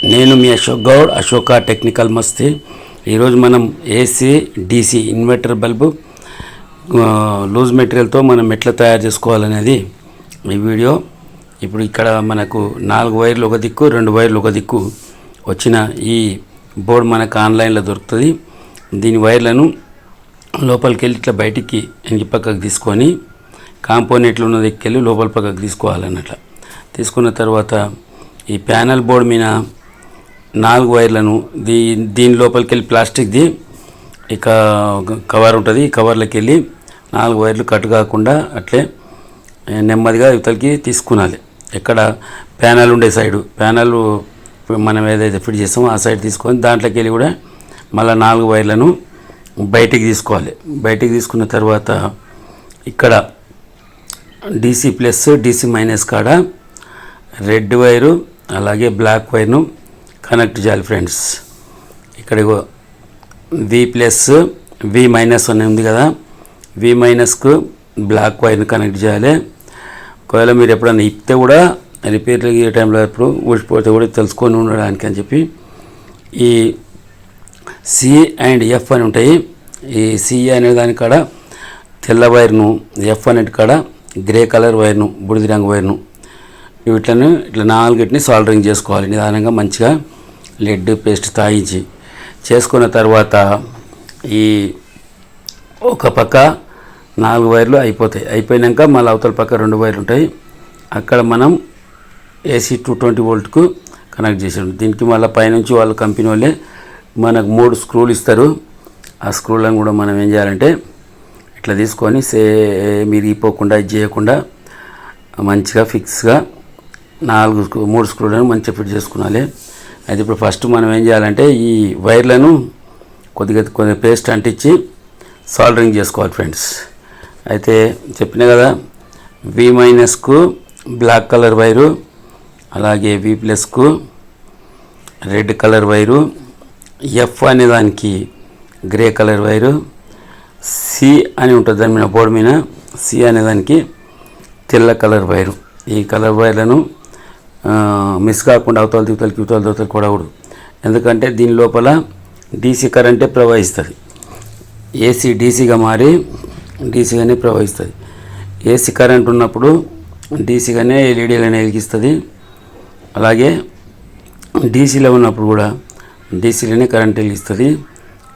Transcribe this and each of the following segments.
నేను మీ అశోక్ గౌడ్, అశోక టెక్నికల్ మస్తీ. ఈరోజు మనం AC DC inverter bulb loose మెటీరియల్తో మనం ఎట్లా తయారు చేసుకోవాలనేది ఈ వీడియో. ఇప్పుడు ఇక్కడ మనకు 4 వైర్లు ఒక దిక్కు, 2 వైర్లు ఒక దిక్కు వచ్చిన ఈ బోర్డు మనకు ఆన్లైన్లో దొరుకుతుంది. దీని వైర్లను లోపలికి వెళ్ళి ఇట్లా బయటికి వెనక పక్కకు తీసుకొని కాంపోనెంట్లు ఉన్న దిక్కెళ్ళి లోపల పక్కకు తీసుకోవాలన్నట్ల. తీసుకున్న తర్వాత ఈ ప్యానల్ బోర్డు మీద 4 వైర్లను దీని లోపలికి వెళ్ళి ప్లాస్టిక్ది ఇక కవర్ ఉంటుంది. ఈ కవర్లోకి వెళ్ళి 4 వైర్లు కట్ కాకుండా అట్లే నెమ్మదిగా ఇవతలకి తీసుకునాలి. ఎక్కడ ప్యానల్ ఉండే సైడు, ప్యానల్ మనం ఏదైతే ఫిట్ చేస్తామో ఆ సైడ్ తీసుకొని దాంట్లోకి వెళ్ళి కూడా మళ్ళీ 4 వైర్లను బయటికి తీసుకోవాలి. బయటికి తీసుకున్న తర్వాత ఇక్కడ DC ప్లస్ DC మైనస్ కాడ రెడ్ వైరు అలాగే బ్లాక్ వైర్ను కనెక్ట్ చేయాలి ఫ్రెండ్స్. ఇక్కడ V ప్లస్ V మైనస్ అని ఉంది కదా, V మైనస్కు బ్లాక్ వైర్ని కనెక్ట్ చేయాలి. ఒకవేళ మీరు ఎప్పుడైనా ఇప్పితే కూడా రిపేర్ అయ్యే టైంలో ఎప్పుడు ఊడిపోతే కూడా తెలుసుకొని ఉండడానికి అని చెప్పి ఈ C అండ్ F అని ఉంటాయి. ఈ C అనే దాని కాడ తెల్ల వైర్ను, F అనేది కాడ గ్రే కలర్ వైర్ను, బూడిద రంగు వైర్ను వీటిని ఇట్లా 4ని సాల్డరింగ్ చేసుకోవాలి. నిదానంగా మంచిగా లెడ్ పేస్ట్ తాగించి చేసుకున్న తర్వాత ఈ ఒక పక్క 4 వైర్లు అయిపోతాయి. అయిపోయాక మళ్ళీ అవతల పక్క 2 వైర్లు ఉంటాయి. అక్కడ మనం AC 220 వోల్ట్కు కనెక్ట్ చేసాం. దీనికి మళ్ళీ పైనుంచి వాళ్ళ కంపెనీ వాళ్ళే మనకు 3 స్క్రూలు ఇస్తారు. ఆ స్క్రూలను కూడా మనం ఏం చేయాలంటే ఇట్లా తీసుకొని మీరు ఇపోకుండా ఇది చేయకుండా మంచిగా ఫిక్స్గా 3 స్క్రూలను మంచిగా ఫిట్ చేసుకున్నాలి. అయితే ఇప్పుడు ఫస్ట్ మనం ఏం చేయాలంటే ఈ వైర్లను కొద్దిగా పేస్ట్ అంటించి సాల్డరింగ్ చేసుకోవాలి ఫ్రెండ్స్. అయితే చెప్పిన కదా, V మైనస్కు బ్లాక్ కలర్ వైరు, అలాగే V ప్లస్కు రెడ్ కలర్ వైరు, F అనే దానికి గ్రే కలర్ వైరు, C అని ఉంటుంది దాని మీద బోర్డు మీద, C అనే దానికి తెల్ల కలర్ వైరు. ఈ కలర్ వైర్లను మిస్ కాకుండా అవతలకి కొడకూడదు. ఎందుకంటే దీని లోపల DC కరెంటే ప్రవహిస్తుంది. AC DCగా మారి DCగానే ప్రవహిస్తుంది. AC కరెంట్ ఉన్నప్పుడు DCగానే LEDలను వెలిగిస్తుంది. అలాగే DCలో ఉన్నప్పుడు కూడా DCలోనే కరెంట్ వెలిగిస్తుంది.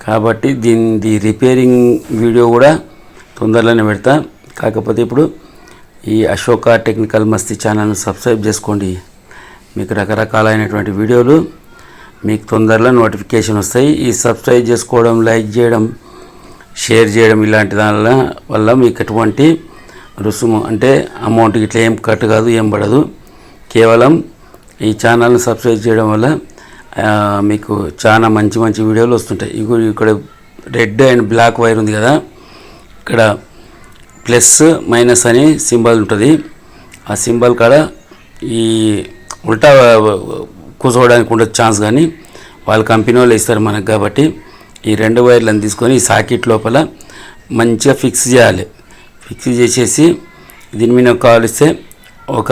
కాబట్టి దీని రిపేరింగ్ వీడియో కూడా తొందరలోనే పెడతా. కాకపోతే ఇప్పుడు ఈ అశోక టెక్నికల్ మస్తీ ఛానల్ను సబ్స్క్రైబ్ చేసుకోండి. మీకు రకరకాలైనటువంటి వీడియోలు మీకు తొందరలో నోటిఫికేషన్ వస్తాయి. ఈ సబ్స్క్రైబ్ చేసుకోవడం, లైక్ చేయడం, షేర్ చేయడం ఇలాంటి దాని వల్ల మీకు ఎటువంటి రుసుము అంటే అమౌంట్ ఇట్లా ఏం కట్ కాదు, ఏం పడదు. కేవలం ఈ ఛానల్ని సబ్స్క్రైబ్ చేయడం వల్ల మీకు చాలా మంచి వీడియోలు వస్తుంటాయి. ఇక్కడ రెడ్ అండ్ బ్లాక్ వైర్ ఉంది కదా, ఇక్కడ ప్లస్ మైనస్ అని సింబల్ ఉంటుంది. ఆ సింబల్ కాడ ఈ ఉల్టా కూర్చోవడానికి ఉండదు ఛాన్స్, కానీ వాళ్ళ కంపెనీ వాళ్ళు ఇస్తారు మనకు. కాబట్టి ఈ 2 వైర్లను తీసుకొని ఈ సాకెట్ లోపల మంచిగా ఫిక్స్ చేయాలి. ఫిక్స్ చేసేసి దీని మీద కాలిస్తే ఒక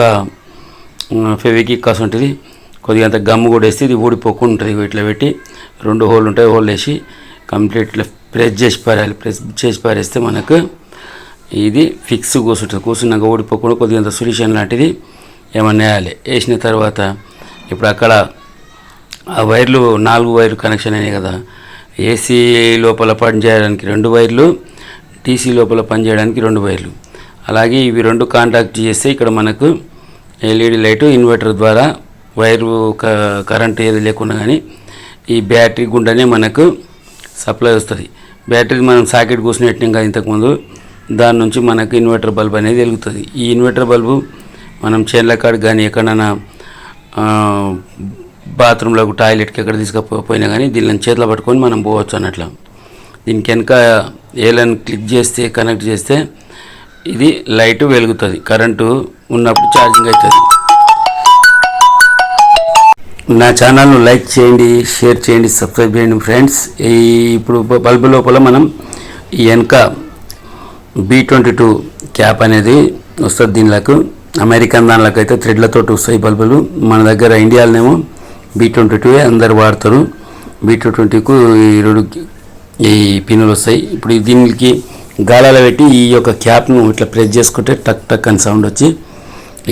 ఫెవికిక్ కాసు ఉంటుంది, కొద్దిగా అంత గమ్ము కూడా వేస్తే ఇది ఊడిపోకుండా ఉంటుంది. ఇట్లా పెట్టి 2 హోల్ ఉంటాయి, హోల్ వేసి కంప్లీట్ ఇట్లా ప్రెస్ చేసి పారేయాలి. ప్రెస్ చేసి పారేస్తే మనకు ఇది ఫిక్స్ కూర్చుంటుంది. కూర్చున్నాక ఊడిపోకుండా కొద్దిగా అంత సొల్యూషన్ లాంటిది ఏమన్నా వేయాలి. వేసిన తర్వాత ఇప్పుడు అక్కడ ఆ వైర్లు 4 వైర్లు కనెక్షన్ అయినాయి కదా, AC లోపల పనిచేయడానికి 2 వైర్లు, DC లోపల పనిచేయడానికి 2 వైర్లు. అలాగే ఇవి 2 కాంటాక్ట్ చేస్తే ఇక్కడ మనకు LED లైటు ఇన్వర్టర్ ద్వారా వైరు కరెంట్ ఏది లేకుండా కానీ ఈ బ్యాటరీ గుండానే మనకు సప్లై వస్తుంది. బ్యాటరీ మనం సాకెట్ కూర్చున్నట్టు ఇంకా ఇంతకుముందు దాని నుంచి మనకు ఇన్వర్టర్ బల్బ్ అనేది వెలుగుతుంది. ఈ ఇన్వర్టర్ బల్బు మనం చేన్ల కాడికి కానీ ఎక్కడైనా బాత్రూంలోకి, టాయిలెట్కి ఎక్కడ తీసుకుపోయినా కానీ దీనిని చేతిలో పట్టుకొని మనం పోవచ్చు అన్నట్లు. దీనికి వెనక ఏలను క్లిక్ చేస్తే, కనెక్ట్ చేస్తే ఇది లైట్ వెలుగుతుంది. కరెంటు ఉన్నప్పుడు ఛార్జింగ్ అవుతుంది. నా ఛానల్ను లైక్ చేయండి, షేర్ చేయండి, సబ్స్క్రైబ్ చేయండి ఫ్రెండ్స్. ఇప్పుడు బల్బు లోపల మనం ఈ వెనక B22 క్యాప్ అనేది వస్తుంది. దీనిలకు అమెరికన్ దానిలోకి అయితే థ్రెడ్లతో వస్తాయి బల్బులు. మన దగ్గర ఇండియాలోనేమో B22 అందరు వాడతారు. B220కు ఈ పిన్నులు వస్తాయి. ఇప్పుడు దీనికి గాలాల పెట్టి ఈ యొక్క క్యాప్ను ఇట్లా ప్రెస్ చేసుకుంటే టక్ టక్ అని సౌండ్ వచ్చి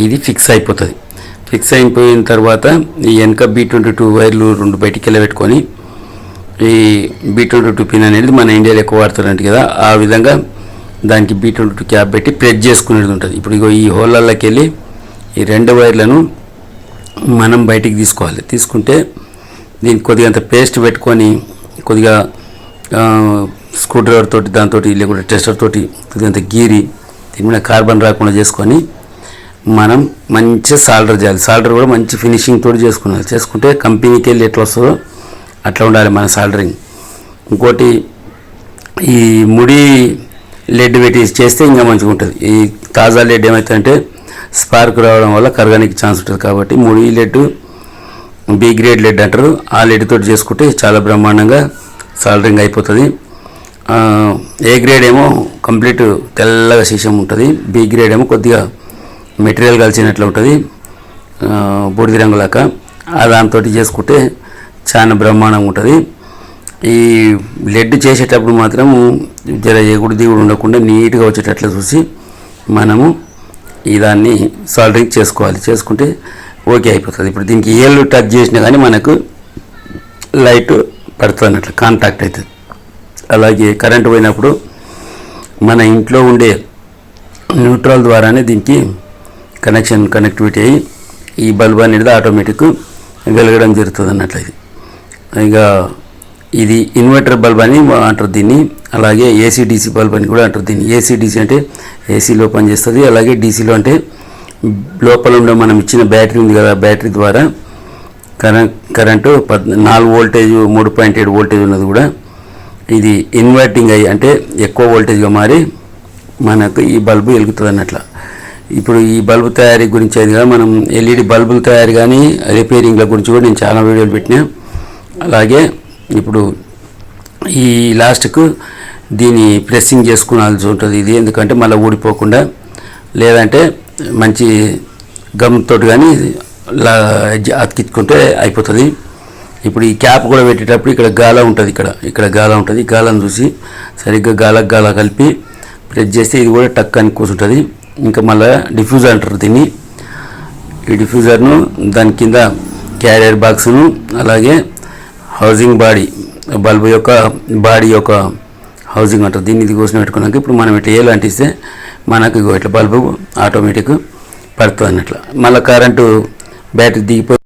ఇది ఫిక్స్ అయిపోతుంది. ఫిక్స్ అయిపోయిన తర్వాత ఈ వెనక B22 వైర్లు 2 బయటికి వెళ్ళబెట్టుకొని ఈ B22 పిన్ అనేది మన ఇండియాలో ఎక్కువ వాడతారంట కదా, ఆ విధంగా దానికి B22 క్యాప్ పెట్టి ప్రెస్ చేసుకునేది ఉంటుంది. ఇప్పుడు ఇగో ఈ హోళ్ళకి వెళ్ళి ఈ 2 వైర్లను మనం బయటికి తీసుకోవాలి. తీసుకుంటే దీనికి కొద్దిగా అంత పేస్ట్ పెట్టుకొని కొద్దిగా స్క్రూ డ్రైవర్ తోటి దాంతో లేకుంటే టెస్టర్ తోటి కొద్దిగా అంత గీరి దీని మీద కార్బన్ రాకుండా చేసుకొని మనం మంచిగా సాల్డర్ చేయాలి. సాల్డర్ కూడా మంచి ఫినిషింగ్ తోటి చేసుకున్నాలి. చేసుకుంటే కంపెనీకి వెళ్ళి ఎట్లా వస్తుందో అట్లా ఉండాలి మన సాల్డరింగ్. ఇంకోటి ఈ ముడి లెడ్ పెట్టి చేస్తే ఇంకా మంచిగా ఉంటుంది. ఈ తాజా లెడ్ ఏమవుతుందంటే స్పార్క్ రావడం వల్ల కరగడానికి ఛాన్స్ ఉంటుంది. కాబట్టి ముడి లెడ్ B గ్రేడ్ లెడ్ అంటారు, ఆ లెడ్ తోటి చేసుకుంటే చాలా బ్రహ్మాండంగా సాల్డరింగ్ అయిపోతుంది. A గ్రేడ్ ఏమో కంప్లీట్ తెల్లగా శీషం ఉంటుంది, B గ్రేడ్ ఏమో కొద్దిగా మెటీరియల్ కలిసినట్లు ఉంటుంది, బూడిద రంగులాగా. దాంతో చేసుకుంటే చాలా బ్రహ్మాండంగా ఉంటుంది. ఈ లెడ్ చేసేటప్పుడు మాత్రం జర ఎగుడు దిగుడు ఉండకుండా నీట్గా వచ్చేటట్లు చూసి మనము ఈ దాన్ని సాల్డరింగ్ చేసుకోవాలి. చేసుకుంటే ఓకే అయిపోతుంది. ఇప్పుడు దీనికి ఏళ్ళు టచ్ చేసినా కానీ మనకు లైట్ పడుతుంది అన్నట్లు, కాంటాక్ట్ అవుతుంది. అలాగే కరెంటు పోయినప్పుడు మన ఇంట్లో ఉండే న్యూట్రల్ ద్వారానే దీనికి కనెక్టివిటీ అయ్యి ఈ బల్బ్ అనేది ఆటోమేటిక్ వెలగడం జరుగుతుంది అన్నట్లు. ఇక ఇది ఇన్వర్టర్ బల్బ్ అని అంటారు దీన్ని. అలాగే AC/DC బల్బ్ అని కూడా అంటారు దీన్ని. AC/DC అంటే ఏసీలో పనిచేస్తుంది. అలాగే డీసీలో అంటే లోపల ఉండే మనం ఇచ్చిన బ్యాటరీ ఉంది కదా, బ్యాటరీ ద్వారా కరెంటు 4 వోల్టేజ్ 3.7 వోల్టేజ్ ఉన్నది కూడా ఇది ఇన్వర్టింగ్ అయ్యి అంటే ఎక్కువ వోల్టేజ్గా మారి మనకు ఈ బల్బు వెలుగుతుంది అన్నట్ల. ఇప్పుడు ఈ బల్బు తయారీ గురించి అది కదా, మనం LED బల్బుల తయారీ కానీ రిపేరింగ్ల గురించి కూడా నేను చాలా వీడియోలు పెట్టినా. అలాగే ఇప్పుడు ఈ లాస్ట్కు దీన్ని ప్రెస్సింగ్ చేసుకోవాల్సి ఉంటుంది. ఇది ఎందుకంటే మళ్ళీ ఊడిపోకుండా, లేదంటే మంచి గమ్తో కానీ అతికించుకుంటే అయిపోతుంది. ఇప్పుడు ఈ క్యాప్ కూడా పెట్టేటప్పుడు ఇక్కడ గాల ఉంటుంది, ఇక్కడ గాల ఉంటుంది. గాలను చూసి సరిగ్గా గాల కలిపి ప్రెస్ చేస్తే ఇది కూడా టక్ అని కూర్చుంటుంది. ఇంకా మళ్ళీ డిఫ్యూజర్ అంటారు దీన్ని. ఈ డిఫ్యూజర్ను దాని కింద క్యారియర్ బాక్స్ను అలాగే హౌసింగ్ బాడీ బల్బు యొక్క బాడీ యొక్క హౌసింగ్ అంటారు దీన్ని. ఇది కోసం పెట్టుకున్నాక ఇప్పుడు మనం ఇట్లా ఏలు అంటిస్తే మనకు ఇట్లా బల్బు ఆటోమేటిక్ పడుతుంది అన్నట్లు. మళ్ళీ కరెంటు బ్యాటరీ దిగిపోయి